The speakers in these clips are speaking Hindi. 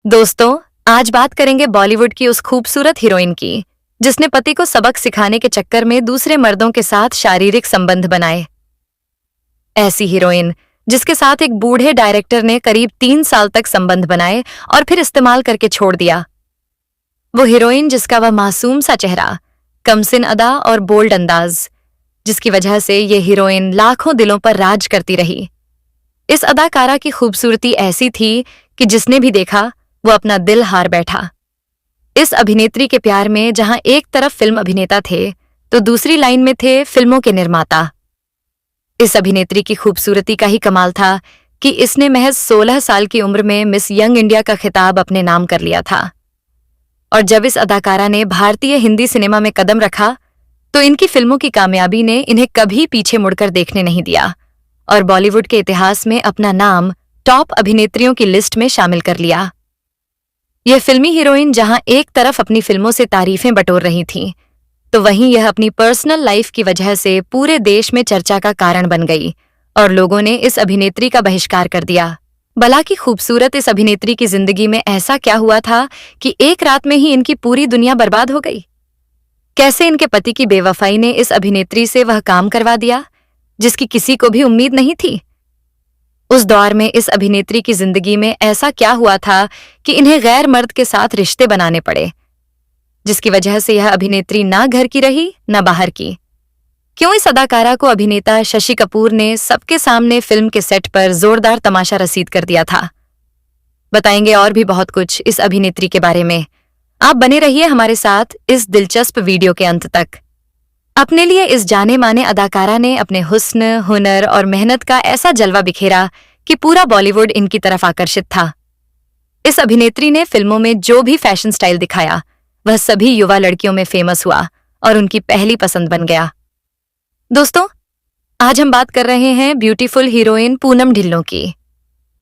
दोस्तों, आज बात करेंगे बॉलीवुड की उस खूबसूरत हीरोइन की जिसने पति को सबक सिखाने के चक्कर में दूसरे मर्दों के साथ शारीरिक संबंध बनाए। ऐसी हीरोइन जिसके साथ एक बूढ़े डायरेक्टर ने करीब 3 साल तक संबंध बनाए और फिर इस्तेमाल करके छोड़ दिया। वो हीरोइन जिसका वह मासूम सा चेहरा, कमसिन अदा और बोल्ड अंदाज, जिसकी वजह से ये हीरोइन लाखों दिलों पर राज करती रही। इस अदाकारा की खूबसूरती ऐसी थी कि जिसने भी देखा वो अपना दिल हार बैठा। इस अभिनेत्री के प्यार में जहां एक तरफ फिल्म अभिनेता थे तो दूसरी लाइन में थे फिल्मों के निर्माता। इस अभिनेत्री की खूबसूरती का ही कमाल था कि इसने महज 16 साल की उम्र में मिस यंग इंडिया का खिताब अपने नाम कर लिया था। और जब इस अदाकारा ने भारतीय हिंदी सिनेमा में कदम रखा तो इनकी फिल्मों की कामयाबी ने इन्हें कभी पीछे मुड़कर देखने नहीं दिया और बॉलीवुड के इतिहास में अपना नाम टॉप अभिनेत्रियों की लिस्ट में शामिल कर लिया। यह फिल्मी हीरोइन जहां एक तरफ अपनी फिल्मों से तारीफें बटोर रही थी तो वहीं यह अपनी पर्सनल लाइफ की वजह से पूरे देश में चर्चा का कारण बन गई और लोगों ने इस अभिनेत्री का बहिष्कार कर दिया। भला की खूबसूरत इस अभिनेत्री की जिंदगी में ऐसा क्या हुआ था कि एक रात में ही इनकी पूरी दुनिया बर्बाद हो गई? कैसे इनके पति की बेवफाई ने इस अभिनेत्री से वह काम करवा दिया जिसकी किसी को भी उम्मीद नहीं थी? उस दौर में इस अभिनेत्री की जिंदगी में ऐसा क्या हुआ था कि इन्हें गैर मर्द के साथ रिश्ते बनाने पड़े, जिसकी वजह से यह अभिनेत्री ना घर की रही ना बाहर की? क्यों इस अदाकारा को अभिनेता शशि कपूर ने सबके सामने फिल्म के सेट पर जोरदार तमाशा रसीद कर दिया था? बताएंगे और भी बहुत कुछ इस अभिनेत्री के बारे में। आप बने रहिए हमारे साथ इस दिलचस्प वीडियो के अंत तक। अपने लिए इस जाने माने अदाकारा ने अपने हुस्न, हुनर और मेहनत का ऐसा जलवा बिखेरा कि पूरा बॉलीवुड इनकी तरफ आकर्षित था। इस अभिनेत्री ने फिल्मों में जो भी फैशन स्टाइल दिखाया वह सभी युवा लड़कियों में फेमस हुआ और उनकी पहली पसंद बन गया। दोस्तों, आज हम बात कर रहे हैं ब्यूटीफुल हीरोइन पूनम ढिल्लों की।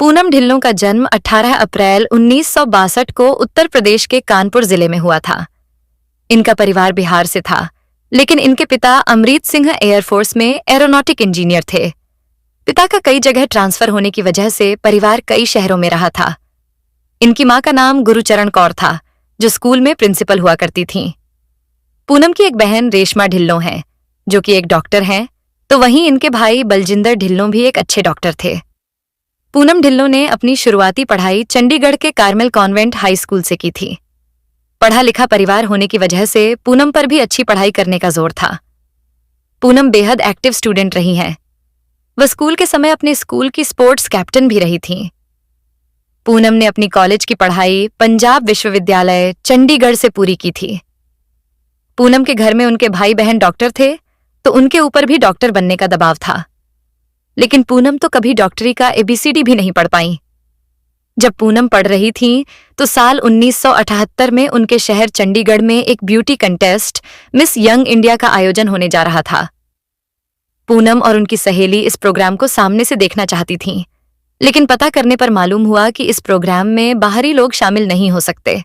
पूनम ढिल्लों का जन्म 18 अप्रैल 1962 को उत्तर प्रदेश के कानपुर जिले में हुआ था। इनका परिवार बिहार से था, लेकिन इनके पिता अमरीत सिंह एयरफोर्स में एरोनॉटिक इंजीनियर थे। पिता का कई जगह ट्रांसफर होने की वजह से परिवार कई शहरों में रहा था। इनकी मां का नाम गुरुचरण कौर था, जो स्कूल में प्रिंसिपल हुआ करती थीं। पूनम की एक बहन रेशमा ढिल्लों है, जो कि एक डॉक्टर हैं, तो वहीं इनके भाई बलजिंदर ढिल्लों भी एक अच्छे डॉक्टर थे। पूनम ढिल्लों ने अपनी शुरुआती पढ़ाई चंडीगढ़ के कार्मेल कॉन्वेंट हाई स्कूल से की थी। पढ़ा लिखा परिवार होने की वजह से पूनम पर भी अच्छी पढ़ाई करने का जोर था। पूनम बेहद एक्टिव स्टूडेंट रही हैं। वह स्कूल के समय अपने स्कूल की स्पोर्ट्स कैप्टन भी रही थीं। पूनम ने अपनी कॉलेज की पढ़ाई पंजाब विश्वविद्यालय चंडीगढ़ से पूरी की थी। पूनम के घर में उनके भाई बहन डॉक्टर थे, तो उनके ऊपर भी डॉक्टर बनने का दबाव था। लेकिन पूनम तो कभी डॉक्टरी का ABCD भी नहीं पढ़ पाई। जब पूनम पढ़ रही थीं, तो साल 1978 में उनके शहर चंडीगढ़ में एक beauty contest miss young India का आयोजन होने जा रहा था। पूनम और उनकी सहेली इस प्रोग्राम को सामने से देखना चाहती थीं, लेकिन पता करने पर मालूम हुआ कि इस प्रोग्राम में बाहरी लोग शामिल नहीं हो सकते।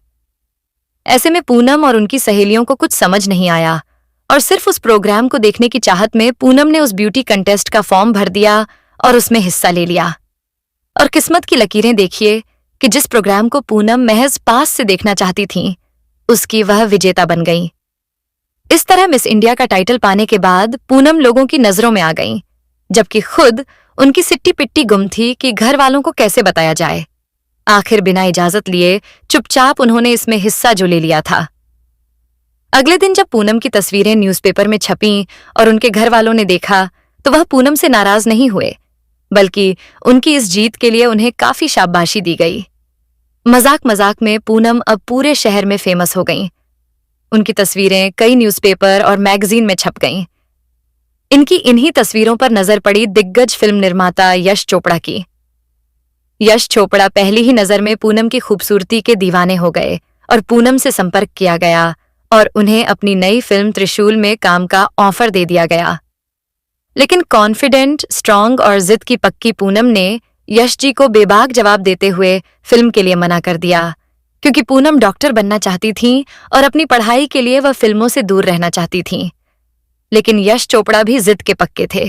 ऐसे में पूनम और उनकी सहेलियों को कुछ समझ नहीं आया और सिर्फ उस प्रोग्राम को देखने की चाहत में पूनम ने उस ब्यूटी कंटेस्ट का फॉर्म भर दिया और उसमें हिस्सा ले लिया। और किस्मत की लकीरें देखिए कि जिस प्रोग्राम को पूनम महज पास से देखना चाहती थीं, उसकी वह विजेता बन गई। इस तरह मिस इंडिया का टाइटल पाने के बाद पूनम लोगों की नजरों में आ गईं, जबकि खुद उनकी सिट्टी पिट्टी गुम थी कि घर वालों को कैसे बताया जाए। आखिर बिना इजाजत लिए चुपचाप उन्होंने इसमें हिस्सा जो ले लिया था। अगले दिन जब पूनम की तस्वीरें न्यूज़पेपर में छपीं और उनके घर वालों ने देखा तो वह पूनम से नाराज नहीं हुए, बल्कि उनकी इस जीत के लिए उन्हें काफी शाबाशी दी गई। मजाक मजाक में पूनम अब पूरे शहर में फेमस हो गईं। उनकी तस्वीरें कई न्यूज़पेपर और मैगजीन में छप गईं। इनकी इन्हीं तस्वीरों पर नजर पड़ी दिग्गज फिल्म निर्माता यश चोपड़ा की। यश चोपड़ा पहली ही नजर में पूनम की खूबसूरती के दीवाने हो गए और पूनम से संपर्क किया गया और उन्हें अपनी नई फिल्म त्रिशूल में काम का ऑफर दे दिया गया। लेकिन कॉन्फिडेंट, स्ट्रांग और जिद की पक्की पूनम ने यश जी को बेबाक जवाब देते हुए फिल्म के लिए मना कर दिया, क्योंकि पूनम डॉक्टर बनना चाहती थीं और अपनी पढ़ाई के लिए वह फिल्मों से दूर रहना चाहती थीं। लेकिन यश चोपड़ा भी जिद के पक्के थे।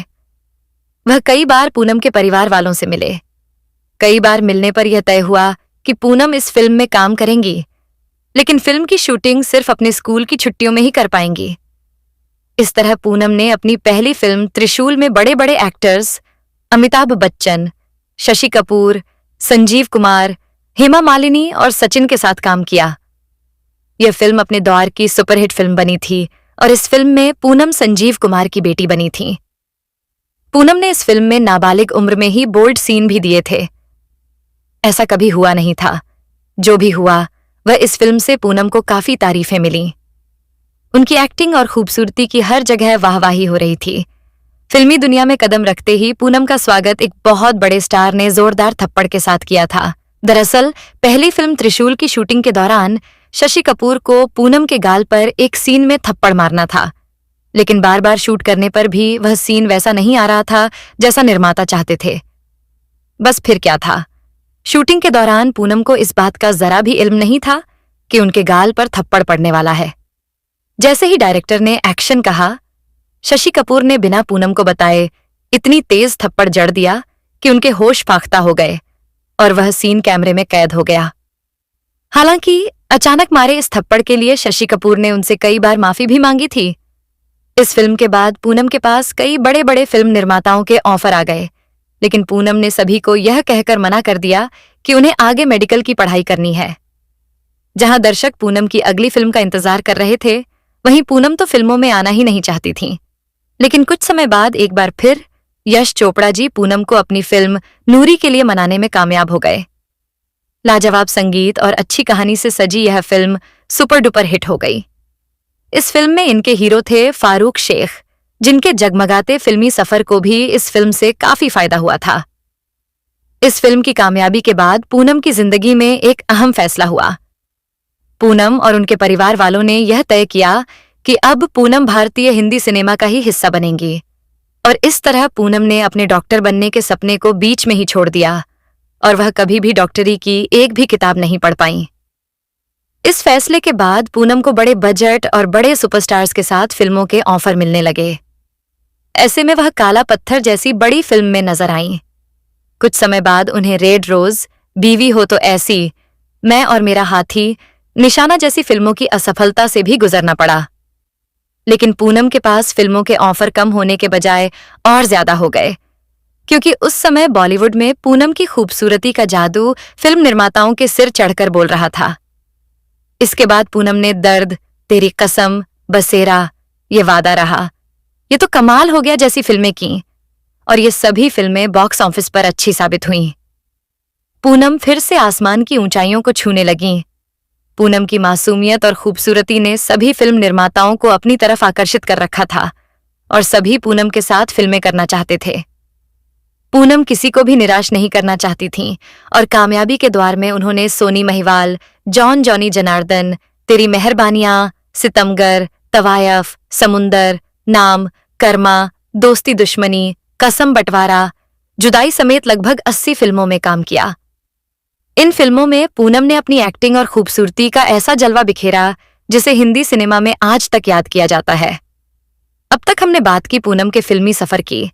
वह कई बार पूनम के परिवार वालों से मिले। कई बार मिलने पर यह तय हुआ कि पूनम इस फिल्म में काम करेंगी, लेकिन फिल्म की शूटिंग सिर्फ अपने स्कूल की छुट्टियों में ही कर पाएंगी। इस तरह पूनम ने अपनी पहली फिल्म त्रिशूल में बड़े बड़े एक्टर्स अमिताभ बच्चन, शशि कपूर, संजीव कुमार, हेमा मालिनी और सचिन के साथ काम किया। यह फिल्म अपने दौर की सुपरहिट फिल्म बनी थी और इस फिल्म में पूनम संजीव कुमार की बेटी बनी थी। पूनम ने इस फिल्म में नाबालिग उम्र में ही बोल्ड सीन भी दिए थे। ऐसा कभी हुआ नहीं था। जो भी हुआ वह इस फिल्म से पूनम को काफी तारीफें मिली। उनकी एक्टिंग और खूबसूरती की हर जगह वाहवाही हो रही थी। फिल्मी दुनिया में कदम रखते ही पूनम का स्वागत एक बहुत बड़े स्टार ने जोरदार थप्पड़ के साथ किया था। दरअसल पहली फिल्म त्रिशूल की शूटिंग के दौरान शशि कपूर को पूनम के गाल पर एक सीन में थप्पड़ मारना था, लेकिन बार बार शूट करने पर भी वह सीन वैसा नहीं आ रहा था जैसा निर्माता चाहते थे। बस फिर क्या था, शूटिंग के दौरान पूनम को इस बात का जरा भी इल्म नहीं था कि उनके गाल पर थप्पड़ पड़ने वाला है। जैसे ही डायरेक्टर ने एक्शन कहा, शशि कपूर ने बिना पूनम को बताए इतनी तेज थप्पड़ जड़ दिया कि उनके होश फाख्ता हो गए और वह सीन कैमरे में कैद हो गया। हालांकि अचानक मारे इस थप्पड़ के लिए शशि कपूर ने उनसे कई बार माफी भी मांगी थी। इस फिल्म के बाद पूनम के पास कई बड़े बड़े फिल्म निर्माताओं के ऑफर आ गए, लेकिन पूनम ने सभी को यह कहकर मना कर दिया कि उन्हें आगे मेडिकल की पढ़ाई करनी है। जहां दर्शक पूनम की अगली फिल्म का इंतजार कर रहे थे, वहीं पूनम तो फिल्मों में आना ही नहीं चाहती थीं। लेकिन कुछ समय बाद एक बार फिर यश चोपड़ा जी पूनम को अपनी फिल्म नूरी के लिए मनाने में कामयाब हो गए। लाजवाब संगीत और अच्छी कहानी से सजी यह फिल्म सुपर डुपर हिट हो गई। इस फिल्म में इनके हीरो थे फारूक शेख, जिनके जगमगाते फिल्मी सफर को भी इस फिल्म से काफी फायदा हुआ था। इस फिल्म की कामयाबी के बाद पूनम की जिंदगी में एक अहम फैसला हुआ। पूनम और उनके परिवार वालों ने यह तय किया कि अब पूनम भारतीय हिंदी सिनेमा का ही हिस्सा बनेंगी, और इस तरह पूनम ने अपने डॉक्टर बनने के सपने को बीच में ही छोड़ दिया और वह कभी भी डॉक्टरी की एक भी किताब नहीं पढ़ पाईं। इस फैसले के बाद पूनम को बड़े बजट और बड़े सुपरस्टार्स के साथ फिल्मों के ऑफर मिलने लगे। ऐसे में वह काला पत्थर जैसी बड़ी फिल्म में नजर आईं। कुछ समय बाद उन्हें रेड रोज, बीवी हो तो ऐसी, मैं और मेरा हाथी, निशाना जैसी फिल्मों की असफलता से भी गुजरना पड़ा। लेकिन पूनम के पास फिल्मों के ऑफर कम होने के बजाय और ज्यादा हो गए, क्योंकि उस समय बॉलीवुड में पूनम की खूबसूरती का जादू फिल्म निर्माताओं के सिर चढ़कर बोल रहा था। इसके बाद पूनम ने दर्द, तेरी कसम, बसेरा, ये वादा रहा, ये तो कमाल हो गया जैसी फिल्में की, और ये सभी फिल्में बॉक्स ऑफिस पर अच्छी साबित हुईं। पूनम फिर से आसमान की ऊंचाइयों को छूने लगीं। पूनम की मासूमियत और खूबसूरती ने सभी फिल्म निर्माताओं को अपनी तरफ आकर्षित कर रखा था और सभी पूनम के साथ फिल्में करना चाहते थे। पूनम किसी को भी निराश नहीं करना चाहती थीं और कामयाबी के द्वार में उन्होंने सोनी महिवाल, जॉन जॉनी जनार्दन, तेरी मेहरबानियां, सितमगर, तवायफ, समुंदर, नाम, कर्मा, दोस्ती दुश्मनी, कसम बंटवारा, जुदाई समेत लगभग 80 फिल्मों में काम किया। इन फिल्मों में पूनम ने अपनी एक्टिंग और खूबसूरती का ऐसा जलवा बिखेरा जिसे हिंदी सिनेमा में आज तक याद किया जाता है। अब तक हमने बात की पूनम के फिल्मी सफर की।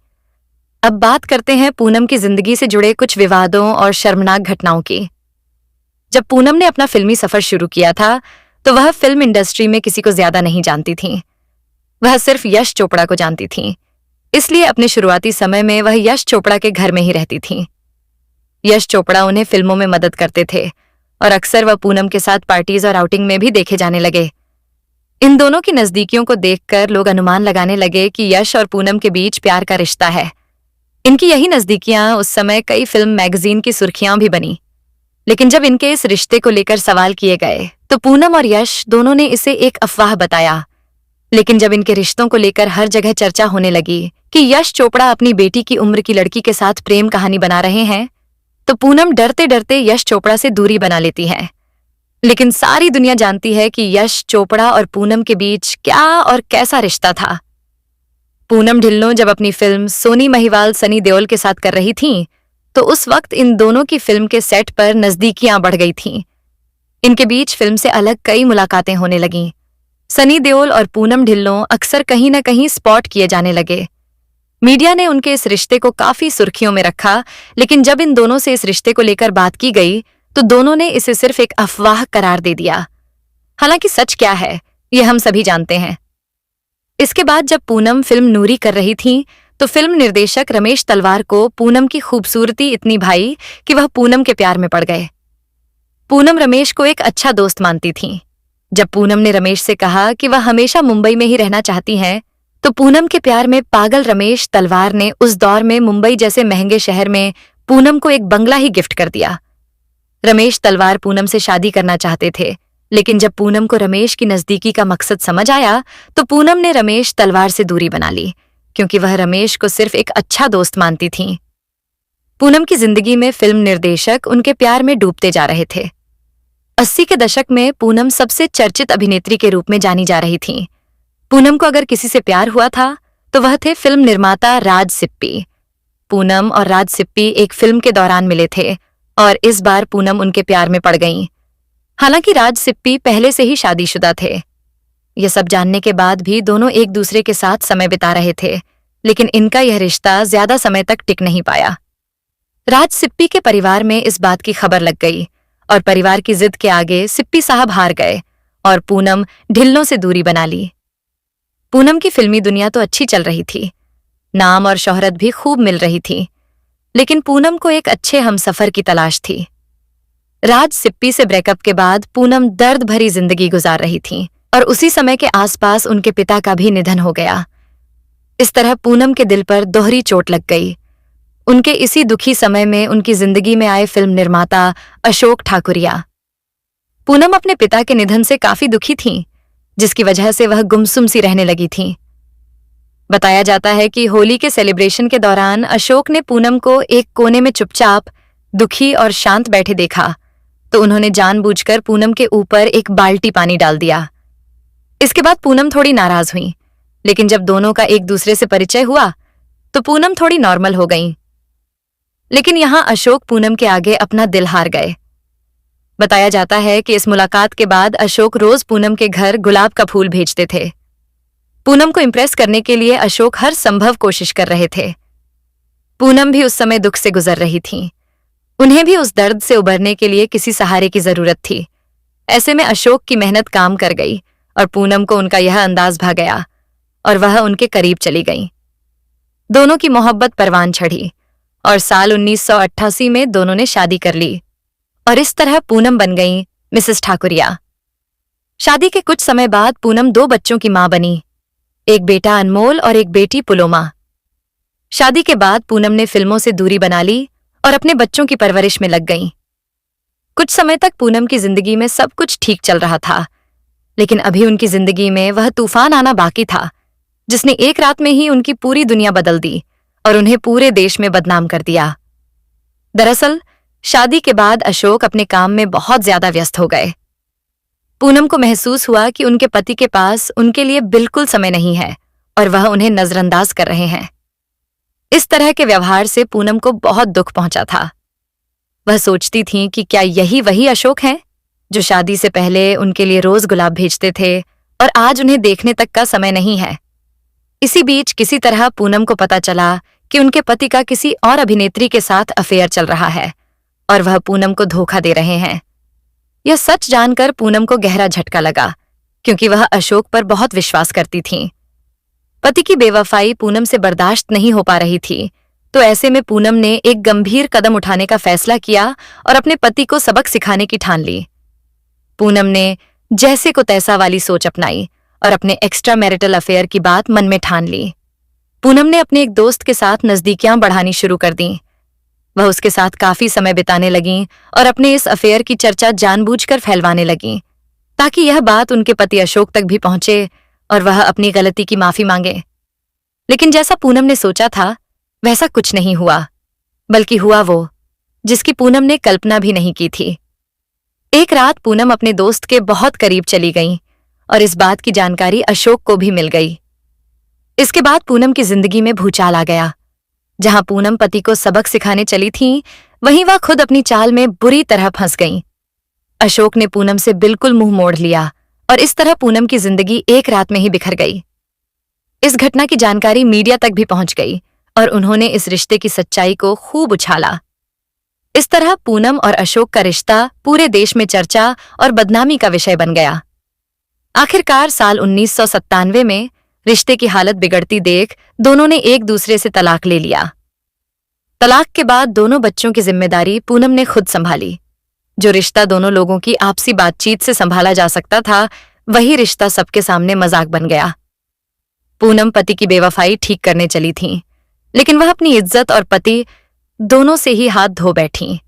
अब बात करते हैं पूनम की जिंदगी से जुड़े कुछ विवादों और शर्मनाक घटनाओं की। जब पूनम ने अपना फिल्मी सफर शुरू किया था तो वह फिल्म इंडस्ट्री में किसी को ज्यादा नहीं जानती थीं। वह सिर्फ यश चोपड़ा को जानती थीं, इसलिए अपने शुरुआती समय में वह यश चोपड़ा के घर में ही रहती थीं। यश चोपड़ा उन्हें फिल्मों में मदद करते थे और अक्सर वह पूनम के साथ पार्टीज और आउटिंग में भी देखे जाने लगे। इन दोनों की नजदीकियों को देखकर लोग अनुमान लगाने लगे कि यश और पूनम के बीच प्यार का रिश्ता है। इनकी यही नजदीकियां उस समय कई फिल्म मैगजीन की सुर्खियां भी बनी। लेकिन जब इनके इस रिश्ते को लेकर सवाल किए गए तो पूनम और यश दोनों ने इसे एक अफवाह बताया। लेकिन जब इनके रिश्तों को लेकर हर जगह चर्चा होने लगी कि यश चोपड़ा अपनी बेटी की उम्र की लड़की के साथ प्रेम कहानी बना रहे हैं, तो पूनम डरते डरते यश चोपड़ा से दूरी बना लेती है। लेकिन सारी दुनिया जानती है कि यश चोपड़ा और पूनम के बीच क्या और कैसा रिश्ता था। पूनम ढिल्लों जब अपनी फिल्म सोनी महिवाल सनी देओल के साथ कर रही थीं, तो उस वक्त इन दोनों की फिल्म के सेट पर नजदीकियां बढ़ गई थीं। इनके बीच फिल्म से अलग कई मुलाकातें होने लगीं। सनी देओल और पूनम ढिल्लों अक्सर कहीं न कहीं स्पॉट किए जाने लगे। मीडिया ने उनके इस रिश्ते को काफी सुर्खियों में रखा, लेकिन जब इन दोनों से इस रिश्ते को लेकर बात की गई तो दोनों ने इसे सिर्फ एक अफवाह करार दे दिया। हालांकि सच क्या है ये हम सभी जानते हैं। इसके बाद जब पूनम फिल्म नूरी कर रही थी तो फिल्म निर्देशक रमेश तलवार को पूनम की खूबसूरती इतनी भाई कि वह पूनम के प्यार में पड़ गए। पूनम रमेश को एक अच्छा दोस्त मानती थी। जब पूनम ने रमेश से कहा कि वह हमेशा मुंबई में ही रहना चाहती हैं, तो पूनम के प्यार में पागल रमेश तलवार ने उस दौर में मुंबई जैसे महंगे शहर में पूनम को एक बंगला ही गिफ्ट कर दिया। रमेश तलवार पूनम से शादी करना चाहते थे, लेकिन जब पूनम को रमेश की नजदीकी का मकसद समझ आया तो पूनम ने रमेश तलवार से दूरी बना ली, क्योंकि वह रमेश को सिर्फ एक अच्छा दोस्त मानती थीं। पूनम की जिंदगी में फिल्म निर्देशक उनके प्यार में डूबते जा रहे थे। 80 के दशक में पूनम सबसे चर्चित अभिनेत्री के रूप में जानी जा रही थीं। पूनम को अगर किसी से प्यार हुआ था तो वह थे फिल्म निर्माता राज सिप्पी। पूनम और राज सिप्पी एक फिल्म के दौरान मिले थे और इस बार पूनम उनके प्यार में पड़ गईं। हालांकि राज सिप्पी पहले से ही शादीशुदा थे। यह सब जानने के बाद भी दोनों एक दूसरे के साथ समय बिता रहे थे, लेकिन इनका यह रिश्ता ज्यादा समय तक टिक नहीं पाया। राज सिप्पी के परिवार में इस बात की खबर लग गई और परिवार की जिद के आगे सिप्पी साहब हार गए और पूनम ढिल्लों से दूरी बना ली। पूनम की फिल्मी दुनिया तो अच्छी चल रही थी, नाम और शोहरत भी खूब मिल रही थी, लेकिन पूनम को एक अच्छे हमसफर की तलाश थी। राज सिप्पी से ब्रेकअप के बाद पूनम दर्द भरी जिंदगी गुजार रही थी और उसी समय के आसपास उनके पिता का भी निधन हो गया। इस तरह पूनम के दिल पर दोहरी चोट लग गई। उनके इसी दुखी समय में उनकी जिंदगी में आए फिल्म निर्माता अशोक ठाकुरिया। पूनम अपने पिता के निधन से काफी दुखी थीं, जिसकी वजह से वह गुमसुम सी रहने लगी थीं। बताया जाता है कि होली के सेलिब्रेशन के दौरान अशोक ने पूनम को एक कोने में चुपचाप दुखी और शांत बैठे देखा, तो उन्होंने जानबूझकर पूनम के ऊपर एक बाल्टी पानी डाल दिया। इसके बाद पूनम थोड़ी नाराज हुई, लेकिन जब दोनों का एक दूसरे से परिचय हुआ तो पूनम थोड़ी नॉर्मल हो गईं। लेकिन यहां अशोक पूनम के आगे अपना दिल हार गए। बताया जाता है कि इस मुलाकात के बाद अशोक रोज पूनम के घर गुलाब का फूल भेजते थे। पूनम को इम्प्रेस करने के लिए अशोक हर संभव कोशिश कर रहे थे। पूनम भी उस समय दुख से गुजर रही थीं। उन्हें भी उस दर्द से उबरने के लिए किसी सहारे की जरूरत थी। ऐसे में अशोक की मेहनत काम कर गई और पूनम को उनका यह अंदाज भा गया और वह उनके करीब चली गई। दोनों की मोहब्बत परवान चढ़ी और साल 1988 में दोनों ने शादी कर ली और इस तरह पूनम बन गईं मिसेस ठाकुरिया। शादी के कुछ समय बाद पूनम 2 बच्चों की मां बनी, एक बेटा अनमोल और एक बेटी पुलोमा। शादी के बाद पूनम ने फिल्मों से दूरी बना ली और अपने बच्चों की परवरिश में लग गईं। कुछ समय तक पूनम की जिंदगी में सब कुछ ठीक चल रहा था, लेकिन अभी उनकी जिंदगी में वह तूफान आना बाकी था, जिसने एक रात में ही उनकी पूरी दुनिया बदल दी और उन्हें पूरे देश में बदनाम कर दिया। दरअसल शादी के बाद अशोक अपने काम में बहुत ज्यादा व्यस्त हो गए। पूनम को महसूस हुआ कि उनके पति के पास उनके लिए बिल्कुल समय नहीं है और वह उन्हें नजरअंदाज कर रहे हैं। इस तरह के व्यवहार से पूनम को बहुत दुख पहुंचा था। वह सोचती थीं कि क्या यही वही अशोक हैं जो शादी से पहले उनके लिए रोज गुलाब भेजते थे और आज उन्हें देखने तक का समय नहीं है। इसी बीच किसी तरह पूनम को पता चला कि उनके पति का किसी और अभिनेत्री के साथ अफेयर चल रहा है और वह पूनम को धोखा दे रहे हैं। यह सच जानकर पूनम को गहरा झटका लगा, क्योंकि वह अशोक पर बहुत विश्वास करती थीं। पति की बेवफाई पूनम से बर्दाश्त नहीं हो पा रही थी, तो ऐसे में पूनम ने एक गंभीर कदम उठाने का फैसला किया और अपने पति को सबक सिखाने की ठान ली। पूनम ने जैसे को तैसा वाली सोच अपनाई और अपने एक्स्ट्रा मैरिटल अफेयर की बात मन में ठान ली। पूनम ने अपने एक दोस्त के साथ नजदीकियां बढ़ानी शुरू कर दी। वह उसके साथ काफी समय बिताने लगीं और अपने इस अफेयर की चर्चा जानबूझकर फैलवाने लगीं, ताकि यह बात उनके पति अशोक तक भी पहुंचे और वह अपनी गलती की माफी मांगे। लेकिन जैसा पूनम ने सोचा था वैसा कुछ नहीं हुआ, बल्कि हुआ वो जिसकी पूनम ने कल्पना भी नहीं की थी। एक रात पूनम अपने दोस्त के बहुत करीब चली गईं और इस बात की जानकारी अशोक को भी मिल गई। इसके बाद पूनम की जिंदगी में भूचाल आ गया। जहां पूनम पति को सबक सिखाने चली थीं, वहीं वह खुद अपनी चाल में बुरी तरह फंस गईं। अशोक ने पूनम से बिल्कुल मुंह मोड़ लिया और इस तरह पूनम की जिंदगी एक रात में ही बिखर गई। इस घटना की जानकारी मीडिया तक भी पहुंच गई और उन्होंने इस रिश्ते की सच्चाई को खूब उछाला। इस तरह पूनम और अशोक का रिश्ता पूरे देश में चर्चा और बदनामी का विषय बन गया। आखिरकार साल 1997 में रिश्ते की हालत बिगड़ती देख दोनों ने एक दूसरे से तलाक ले लिया। तलाक के बाद दोनों बच्चों की जिम्मेदारी पूनम ने खुद संभाली। जो रिश्ता दोनों लोगों की आपसी बातचीत से संभाला जा सकता था, वही रिश्ता सबके सामने मजाक बन गया। पूनम पति की बेवफाई ठीक करने चली थीं, लेकिन वह अपनी इज्जत और पति दोनों से ही हाथ धो बैठीं।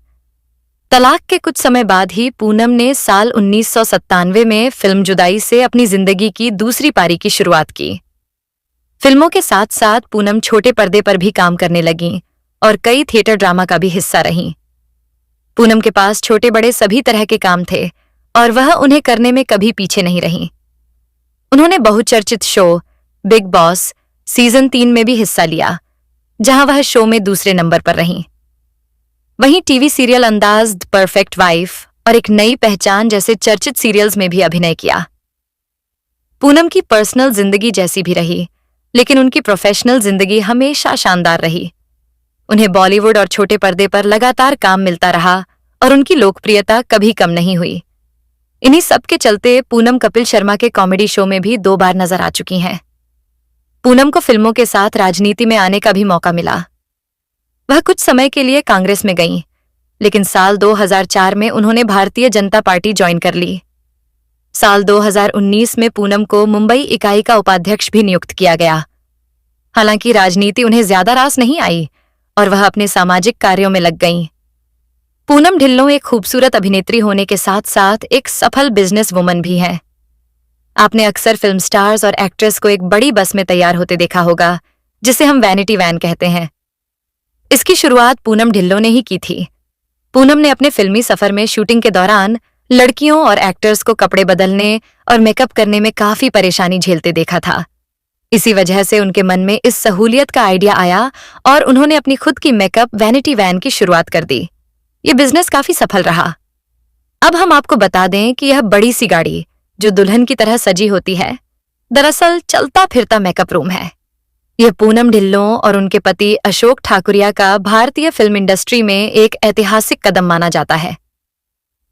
तलाक के कुछ समय बाद ही पूनम ने साल 1997 में फिल्म जुदाई से अपनी जिंदगी की दूसरी पारी की शुरुआत की। फिल्मों के साथ साथ पूनम छोटे पर्दे पर भी काम करने लगीं और कई थिएटर ड्रामा का भी हिस्सा रहीं। पूनम के पास छोटे बड़े सभी तरह के काम थे और वह उन्हें करने में कभी पीछे नहीं रहीं। उन्होंने बहुचर्चित शो बिग बॉस सीजन 3 में भी हिस्सा लिया, जहां वह शो में दूसरे नंबर पर रहीं। वहीं टीवी सीरियल अंदाज, द परफेक्ट वाइफ और एक नई पहचान जैसे चर्चित सीरियल्स में भी अभिनय किया। पूनम की पर्सनल जिंदगी जैसी भी रही, लेकिन उनकी प्रोफेशनल जिंदगी हमेशा शानदार रही। उन्हें बॉलीवुड और छोटे पर्दे पर लगातार काम मिलता रहा और उनकी लोकप्रियता कभी कम नहीं हुई। इन्हीं सब के चलते पूनम कपिल शर्मा के कॉमेडी शो में भी 2 बार नजर आ चुकी हैं। पूनम को फिल्मों के साथ राजनीति में आने का भी मौका मिला। वह कुछ समय के लिए कांग्रेस में गईं, लेकिन साल 2004 में उन्होंने भारतीय जनता पार्टी ज्वाइन कर ली। साल 2019 में पूनम को मुंबई इकाई का उपाध्यक्ष भी नियुक्त किया गया। हालांकि राजनीति उन्हें ज्यादा रास नहीं आई और वह अपने सामाजिक कार्यों में लग गईं। पूनम ढिल्लों एक खूबसूरत अभिनेत्री होने के साथ साथ एक सफल बिजनेस वुमन भी हैं। आपने अक्सर फिल्म स्टार्स और एक्ट्रेस को एक बड़ी बस में तैयार होते देखा होगा, जिसे हम वैनिटी वैन कहते हैं। इसकी शुरुआत पूनम ढिल्लों ने ही की थी। पूनम ने अपने फिल्मी सफर में शूटिंग के दौरान लड़कियों और एक्टर्स को कपड़े बदलने और मेकअप करने में काफी परेशानी झेलते देखा था। इसी वजह से उनके मन में इस सहूलियत का आइडिया आया और उन्होंने अपनी खुद की मेकअप वैनिटी वैन की शुरुआत कर दी। ये बिजनेस काफी सफल रहा। अब हम आपको बता दें कि यह बड़ी सी गाड़ी जो दुल्हन की तरह सजी होती है, दरअसल चलता फिरता मेकअप रूम है। यह पूनम ढिल्लों और उनके पति अशोक ठाकुरिया का भारतीय फिल्म इंडस्ट्री में एक ऐतिहासिक कदम माना जाता है।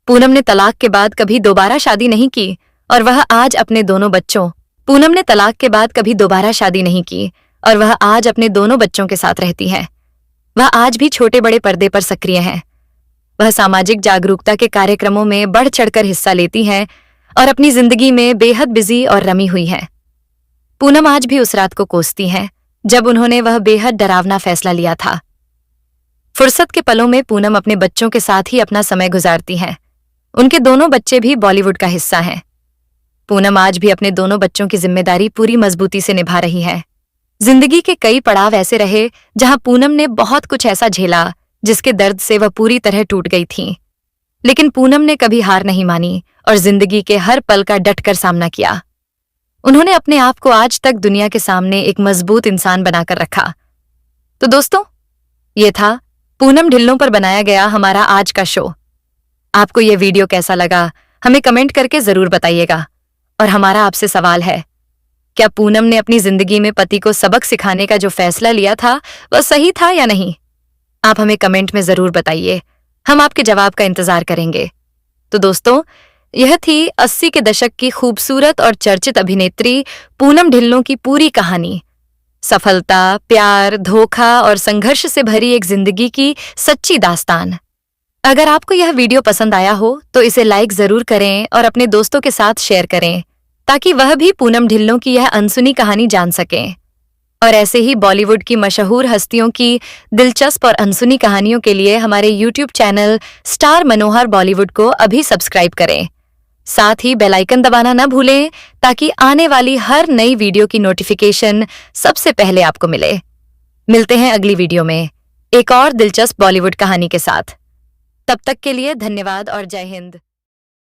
पूनम ने तलाक के बाद कभी दोबारा शादी नहीं की और वह आज अपने दोनों बच्चों पूनम ने तलाक के बाद कभी दोबारा शादी नहीं की और वह आज अपने दोनों बच्चों के साथ रहती है। वह आज भी छोटे बड़े पर्दे पर सक्रिय हैं। वह सामाजिक जागरूकता के कार्यक्रमों में बढ़ चढ़कर हिस्सा लेती हैं और अपनी जिंदगी में बेहद बिजी और रमी हुई हैं। पूनम आज भी उस रात को कोसती हैं जब उन्होंने वह बेहद डरावना फैसला लिया था। फुर्सत के पलों में पूनम अपने बच्चों के साथ ही अपना समय गुजारती हैं। उनके दोनों बच्चे भी बॉलीवुड का हिस्सा हैं। पूनम आज भी अपने दोनों बच्चों की जिम्मेदारी पूरी मजबूती से निभा रही है। जिंदगी के कई पड़ाव ऐसे रहे जहां पूनम ने बहुत कुछ ऐसा झेला जिसके दर्द से वह पूरी तरह टूट गई थीं। लेकिन पूनम ने कभी हार नहीं मानी और जिंदगी के हर पल का डटकर सामना किया। उन्होंने अपने आप को आज तक दुनिया के सामने एक मजबूत इंसान बनाकर रखा। तो दोस्तों, ये था पूनम ढिल्लों पर बनाया गया हमारा आज का शो। आपको यह वीडियो कैसा लगा, हमें कमेंट करके जरूर बताइएगा। और हमारा आपसे सवाल है, क्या पूनम ने अपनी जिंदगी में पति को सबक सिखाने का जो फैसला लिया था वह सही था या नहीं? आप हमें कमेंट में जरूर बताइए, हम आपके जवाब का इंतजार करेंगे। तो दोस्तों, यह थी 80 के दशक की खूबसूरत और चर्चित अभिनेत्री पूनम ढिल्लों की पूरी कहानी। सफलता, प्यार, धोखा और संघर्ष से भरी एक जिंदगी की सच्ची दास्तान। अगर आपको यह वीडियो पसंद आया हो तो इसे लाइक जरूर करें और अपने दोस्तों के साथ शेयर करें, ताकि वह भी पूनम ढिल्लों की यह अनसुनी कहानी जान सकें। और ऐसे ही बॉलीवुड की मशहूर हस्तियों की दिलचस्प और अनसुनी कहानियों के लिए हमारे YouTube चैनल स्टार मनोहर बॉलीवुड को अभी सब्सक्राइब करें। साथ ही बेल आइकन दबाना न भूलें, ताकि आने वाली हर नई वीडियो की नोटिफिकेशन सबसे पहले आपको मिले। मिलते हैं अगली वीडियो में एक और दिलचस्प बॉलीवुड कहानी के साथ। तब तक के लिए धन्यवाद और जय हिंद।